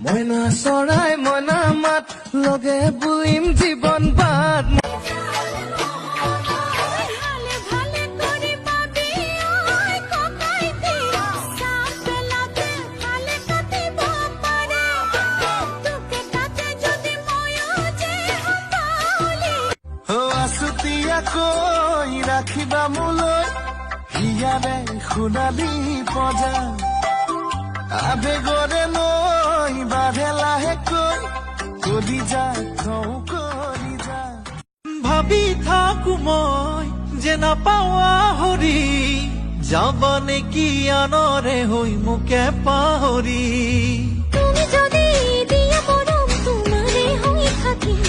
মইনা চৰাই মইনা মাত লগে বুলিম জীৱন বাদ আছুতীয়াকৈ ৰাখিবা মোলৈ হিয়াৰে সোণালী পজা আবেগৰে লৈ বাঢ়ে লাহেকৈ কৰি যা কৰি যা ভাবি থাকো মই যে নাপাৱা হৰি যাব নেকি আনৰে হৈ মোকে পাহৰি তুমি যদি দিয়া মৰম তোমাৰে হৈ থাকিম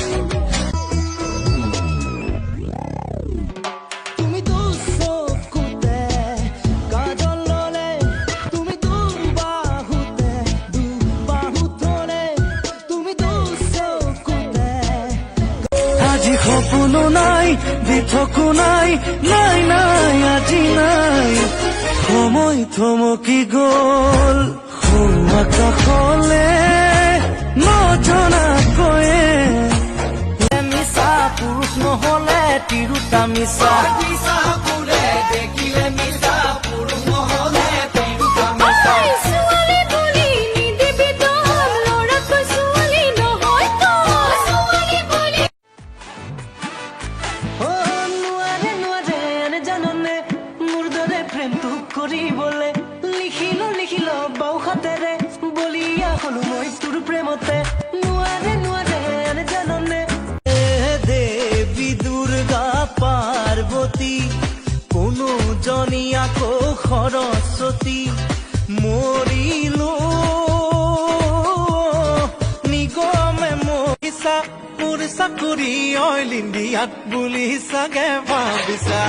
সপোনো নাই দিঠকো নাই নাই নাই আজি নাই সময় থমকি গল আকাশলে নজনাকৈয়ে মিছা পুৰুষ নহলে তিৰোতা মিছা দেখিলে মিছা পুৰুষ নহলে তিৰোতা মিছা কৰিবলে লিখিল বাউখাতেৰে বলিয়া হলো মই তোৰ প্ৰেমতে নোৱাৰে জাননে দেৱী দুৰ্গা পাৰ্বতী কোনো জনী আকৌ সৰস্বতী মৰিলো নিগমে মৰিছা মোৰ চাকৰি অইল ইণ্ডিয়াত বুলি চাগে ভাবিছা